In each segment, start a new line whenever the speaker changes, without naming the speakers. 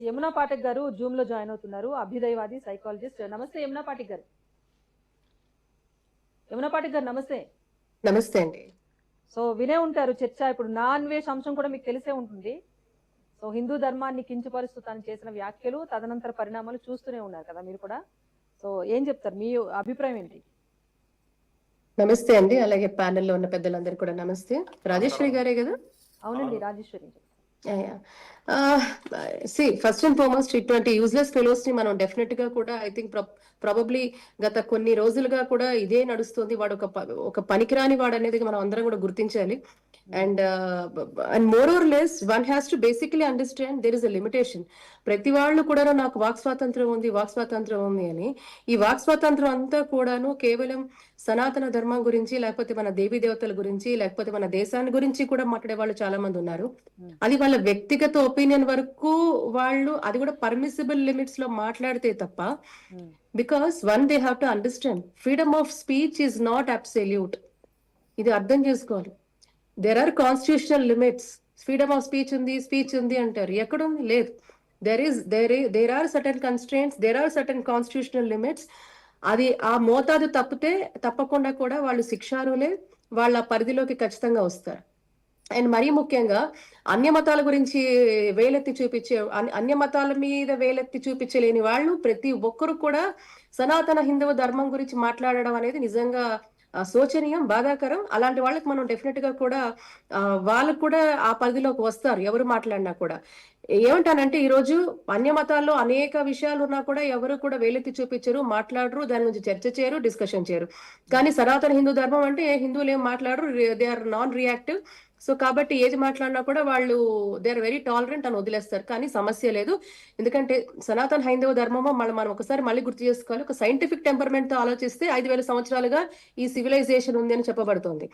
యమునా పాఠక్ గారు జూమ్ లో జాయిన్ అవుతున్నారు. అభ్యుదయవాది సైకాలజిస్ట్. నమస్తే యమునా పాఠక్ గారు. యమునా పాఠక్ గారు నమస్తే.
నమస్తే అండి.
సో వినే ఉంటారు చర్చ. ఇప్పుడు నాన్ వేష్ అంశం కూడా మీకు తెలిసే ఉంటుంది. సో హిందూ ధర్మాన్ని కించపరుస్తూ తను చేసిన వ్యాఖ్యలు, తదనంతర పరిణామాలు చూస్తూనే ఉన్నారు కదా మీరు కూడా. సో ఏం చెప్తారు, మీ అభిప్రాయం ఏంటి?
నమస్తే అండి. అలాగే ప్యానెల్లో ఉన్న పెద్దలందరూ కూడా నమస్తే. రాజేశ్వరి గారే కదా?
అవునండి, రాజేశ్వరి.
ఫస్ట్ అండ్ ఫార్మోస్ట్ ఇటువంటి యూజ్లెస్ ఫెలోస్ ని మనం డెఫినెట్ గా కూడా ఐ థింక్ ప్రాబబ్లీ గత కొన్ని రోజులుగా కూడా ఇదే నడుస్తుంది. వాడు ఒక పనికిరాని వాడు అనేది మనం అందరం కూడా గుర్తించాలి. And more or less one has to basically understand there is a limitation. ప్రతి వాళ్ళు కూడా నాకు వాక్ స్వాతంత్రం ఉంది అని, ఈ వాక్ స్వాతంత్రం అంతా కూడాను కేవలం సనాతన ధర్మం గురించి, లేకపోతే మన దేవీ దేవతల గురించి, లేకపోతే మన దేశాన్ని గురించి కూడా మాట్లాడే వాళ్ళు చాలా మంది ఉన్నారు. అది వాళ్ళ వ్యక్తిగత ఒపీనియన్ వరకు వాళ్ళు అది కూడా పర్మిసిబుల్ లిమిట్స్ లో మాట్లాడితే తప్ప, because one they have to understand freedom of speech is not absolute. ఇది అర్థం చేసుకోవాలి. There are constitutional limits. Freedom of speech ఉంది అంటారు. ఎక్కడుంది? లేదు. There are certain constraints, there are certain constitutional limits. అది ఆ మోతాదు తప్పితే తప్పకుండా కూడా వాళ్ళు శిక్షారులే, వాళ్ళ పరిధిలోకి ఖచ్చితంగా వస్తారు. అండ్ మరీ ముఖ్యంగా అన్య మతాల గురించి అన్య మతాల మీద వేలెత్తి చూపించలేని వాళ్ళు ప్రతి ఒక్కరు కూడా సనాతన హిందూ ధర్మం గురించి మాట్లాడడం అనేది నిజంగా శోచనీయం, బాధాకరం. అలాంటి వాళ్ళకి మనం డెఫినెట్ గా కూడా వాళ్ళకు కూడా ఆ పరిధిలోకి వస్తారు ఎవరు మాట్లాడినా కూడా. ఏమంటానంటే, ఈ రోజు అన్య మతాల్లో అనేక విషయాలు ఉన్నా కూడా ఎవరు కూడా వేలెత్తి చూపించరు, మాట్లాడరు, దాని గురించి చర్చ చేయరు, డిస్కషన్ చేయరు. కానీ సనాతన హిందూ ధర్మం అంటే హిందువులు ఏం మాట్లాడరు, they are non reactive. So కాబట్టి ఏది మాట్లాడినా కూడా వాళ్ళు దే ఆర్ వెరీ టాలరెంట్ అని వదిలేస్తారు. కానీ సమస్య లేదు. ఎందుకంటే సనాతన హైందవ ధర్మము మనం ఒకసారి మళ్ళీ గుర్తు చేసుకోవాలి. ఒక సైంటిఫిక్ టెంపర్మెంట్ తో ఆలోచిస్తే 5,000 సంవత్సరాలుగా ఈ సివిలైజేషన్ ఉంది అని చెప్పబడుతోంది.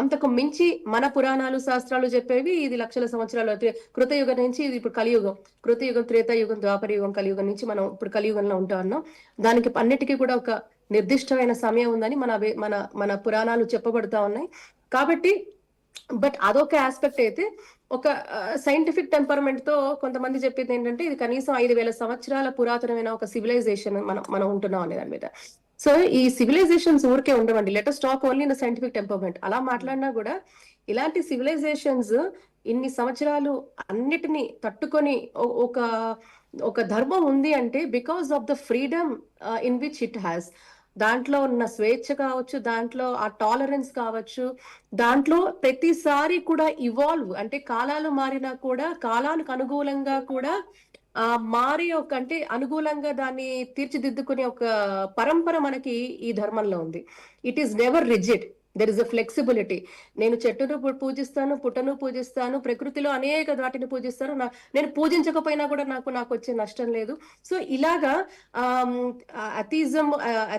అంతకు మించి మన పురాణాలు శాస్త్రాలు చెప్పేవి ఇది లక్షల సంవత్సరాలు. కృతయుగం నుంచి ఇది ఇప్పుడు కలియుగం, కృతయుగం, త్రేతాయుగం, ద్వాపరయుగం, కలియుగం నుంచి మనం ఇప్పుడు కలియుగంలో ఉంటా ఉన్నాం. దానికి అన్నిటికీ కూడా ఒక నిర్దిష్టమైన సమయం ఉందని మన మన మన పురాణాలు చెప్పబడుతా ఉన్నాయి. కాబట్టి బట్ అదొక ఆస్పెక్ట్ అయితే, ఒక సైంటిఫిక్ టెంపర్మెంట్ తో కొంతమంది చెప్పేది ఏంటంటే ఇది కనీసం 5,000 సంవత్సరాల పురాతనమైన ఒక సివిలైజేషన్ మనం ఉంటున్నాం అనే దాని మీద. సో ఈ సివిలైజేషన్స్ ఊరికే ఉండవండి. Let us talk only in scientific temperament. అలా మాట్లాడినా కూడా ఇలాంటి సివిలైజేషన్స్ ఇన్ని సంవత్సరాలు అన్నిటినీ తట్టుకొని ఒక ఒక ధర్మం ఉంది అంటే because of the freedom in which it has. దాంట్లో ఉన్న స్వేచ్ఛ కావచ్చు, దాంట్లో ఆ టాలరెన్స్ కావచ్చు, దాంట్లో ప్రతిసారి కూడా ఇవాల్వ్ అంటే కాలాలు మారినా కూడా కాలానికి అనుకూలంగా కూడా మారి అంటే అనుకూలంగా దాన్ని తీర్చిదిద్దుకునే ఒక పరంపర మనకి ఈ ధర్మంలో ఉంది. It is never rigid. There is a flexibility. నేను చెట్టును పూజిస్తాను, పుట్టను పూజిస్తాను, ప్రకృతిలో అనేక వాటిని పూజిస్తాను, నేను పూజించకపోయినా కూడా నాకు వచ్చే నష్టం లేదు. సో ఇలాగా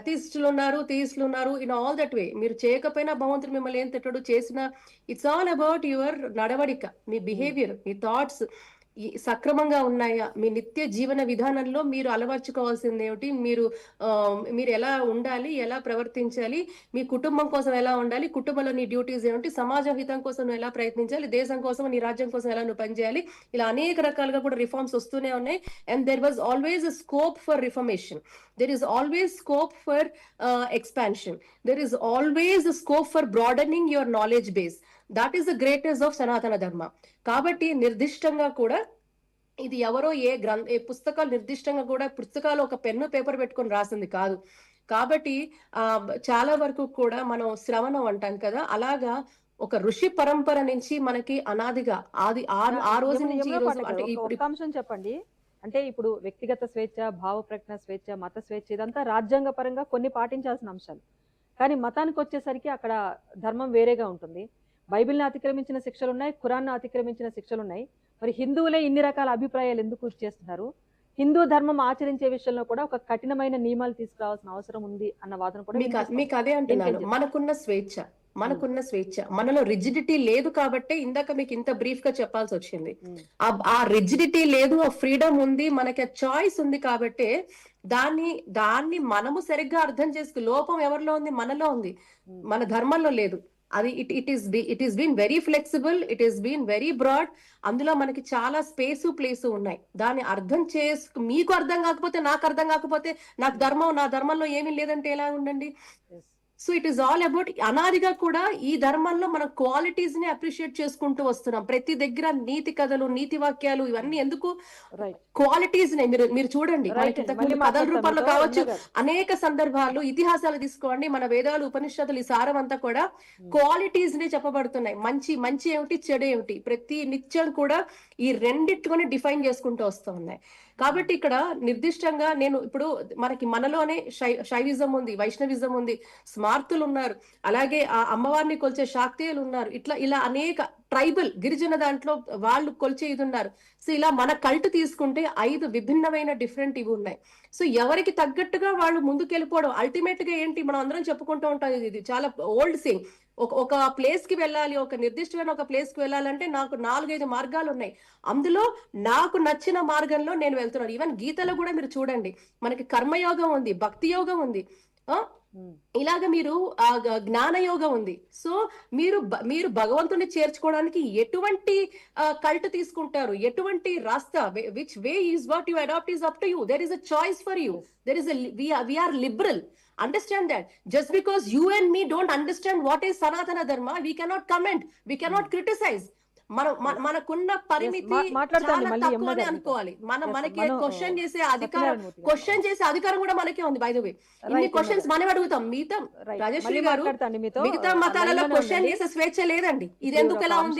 అథీస్టులు ఉన్నారు, థీయిస్టులు ఉన్నారు. ఇన్ ఆల్ దట్ వే మీరు చేయకపోయినా భగవంతుడు మిమ్మల్ని ఏం తిట్టడు, చేసినా ఇట్స్ ఆల్ అబౌట్ యువర్ నడవడిక, మీ బిహేవియర్, మీ థాట్స్ సక్రమంగా ఉన్నాయా, మీ నిత్య జీవన విధానంలో మీరు అలవర్చుకోవాల్సింది ఏమిటి, మీరు ఎలా ఉండాలి, ఎలా ప్రవర్తించాలి, మీ కుటుంబం కోసం ఎలా ఉండాలి, కుటుంబంలో నీ డ్యూటీస్ ఏమిటి, సమాజ హితం కోసం నువ్వు ఎలా ప్రయత్నించాలి, దేశం కోసం, నీ రాజ్యం కోసం ఎలా నువ్వు పనిచేయాలి. ఇలా అనేక రకాలుగా కూడా రిఫార్మ్స్ వస్తూనే ఉన్నాయి. And there was always a scope for reformation. There is always scope for expansion. There is always scope for broadening your knowledge base. That is the greatest of సనాతన ధర్మ. కాబట్టి నిర్దిష్టంగా కూడా ఇది ఎవరో ఏ పుస్తకాలు నిర్దిష్టంగా కూడా పుస్తకాలు ఒక పెన్ను పేపర్ పెట్టుకొని రాసింది కాదు. కాబట్టి చాలా వరకు కూడా మనం శ్రవణం అంటాం కదా, అలాగా ఒక ఋషి పరంపర నుంచి మనకి అనాదిగా ఆ రోజు నుంచి ఈ రోజు అంటే
ఒక అంశం చెప్పండి. అంటే ఇప్పుడు వ్యక్తిగత స్వేచ్ఛ, భావ ప్రకటన స్వేచ్ఛ, మత స్వేచ్ఛ, ఇదంతా రాజ్యాంగ పరంగా కొన్ని పాటించాల్సిన అంశాలు. కానీ మతానికి వచ్చేసరికి అక్కడ ధర్మం వేరేగా ఉంటుంది. బైబిల్ని అతిక్రమించిన శిక్షలు ఉన్నాయి, ఖురాన్ను అతిక్రమించిన శిక్షలు ఉన్నాయి. మరి హిందువులే ఇన్ని రకాల అభిప్రాయాలు ఎందుకు చేస్తున్నారు? హిందూ ధర్మం ఆచరించే విషయంలో కూడా ఒక కఠినమైన నియమాలు తీసుకురావాల్సిన అవసరం ఉంది అన్న వాదన కూడా
మీకు అదే అంటున్నాను. మనకున్న స్వేచ్ఛ, మనలో రిజిడిటీ లేదు కాబట్టి ఇందాక మీకు ఇంత బ్రీఫ్ గా చెప్పాల్సి వచ్చింది. ఆ రిజిడిటీ లేదు, ఆ ఫ్రీడమ్ ఉంది, మనకి చాయిస్ ఉంది కాబట్టి దాన్ని మనము సరిగ్గా అర్థం చేసుకు. లోపం ఎవరిలో ఉంది? మనలో ఉంది, మన ధర్మంలో లేదు. అది it is been very flexible, it is been very broad. అందులో మనకి చాలా స్పేసు ప్లేసు ఉన్నాయి. దాన్ని అర్థం మీకు అర్థం కాకపోతే, నాకు అర్థం కాకపోతే, నాకు నా ధర్మంలో ఏమీ లేదంటే ఎలా ఉండండి.
Yes.
So it is all about, అనాదిగా కూడా ఈ ధర్మంలో మనం క్వాలిటీస్ ని అప్రిషియేట్ చేసుకుంటూ వస్తున్నాం. ప్రతి దగ్గర నీతి కథలు, నీతి వాక్యాలు, ఇవన్నీ ఎందుకు,
రైట్
క్వాలిటీస్ ని మీరు చూడండి.
రైట్
మనకి
అండి.
ఇంతకు
మళ్ళీ
ముందు కథల
మాట్లాడతాం
రూపంలో
మీతో,
కావచ్చు,
రమణ గారు.
అనేక సందర్భాలు, ఇతిహాసాలు తీసుకోండి, మన వేదాలు, ఉపనిషత్తులు, ఈ సారం అంతా కూడా క్వాలిటీస్ నే చెప్పబడుతున్నాయి. మంచి ఏమిటి, చెడు ఏమిటి, ప్రతి నిత్యం కూడా ఈ రెండిట్టుకొని డిఫైన్ చేసుకుంటూ వస్తూ ఉన్నాయి. కాబట్టి ఇక్కడ నిర్దిష్టంగా నేను ఇప్పుడు మనలోనే శైవిజం ఉంది, వైష్ణవిజం ఉంది, స్మార్తులు ఉన్నారు, అలాగే ఆ అమ్మవారిని కొలిచే శాక్తేయులు ఉన్నారు, ఇలా అనేక ట్రైబల్ గిరిజన దాంట్లో వాళ్ళు కొలిచే ఇది ఉన్నారు. సో ఇలా మన కల్ట్ తీసుకుంటే 5 విభిన్నమైన డిఫరెంట్ ఇవి ఉన్నాయి. సో ఎవరికి తగ్గట్టుగా వాళ్ళు ముందుకెళ్ళిపోవడం. అల్టిమేట్ గా ఏంటి, మనం అందరం చెప్పుకుంటూ ఉంటాం, ఇది చాలా ఓల్డ్ సింగ్. ఒక ప్లేస్ కి వెళ్ళాలి, ఒక నిర్దిష్టమైన ఒక ప్లేస్ కి వెళ్ళాలంటే నాకు 4-5 మార్గాలు ఉన్నాయి. అందులో నాకు నచ్చిన మార్గంలో నేను వెళ్తున్నాను. ఈవెన్ గీతలో కూడా మీరు చూడండి, మనకి కర్మయోగం ఉంది, భక్తి యోగం ఉంది, ఇలాగ మీరు జ్ఞాన యోగం ఉంది. సో మీరు భగవంతుని చేర్చుకోవడానికి ఎటువంటి కల్ట్ తీసుకుంటారు, ఎటువంటి రాస్తా, which way is what you adopt is up to you. There is a choice for you. There is we are liberal. Understand that. Just because you and me don't understand what is Sanatana Dharma, we cannot comment, we cannot criticize. మనకున్న పరిమితి
మాట్లాడతాను
చాలా
మళ్ళీ
తక్కువ
యమున
అని
గారితో.
అనుకోవాలి. మనకి
మనం
క్వశ్చన్ చేసే
సత్యనారాయణ
క్వశ్చన్ చేసే అధికారం కూడా మనకే ఉంది. బై ద వే, ఇన్ని
Right,
క్వశ్చన్స్ మనం అడుగుతాం. మిగతా
రైట్
రాజేశ్వరి
మళ్ళీ
గారు
మాట్లాడతాను మీతో.
మిగతా మతాలలో
లైన్లోనే
క్వశ్చన్
ఉండండి.
చేసే స్వేచ్ఛ లేదండి. ఇది
ఇప్పుడు
ఎందుకు
ఒక
ఎలా ఉంది?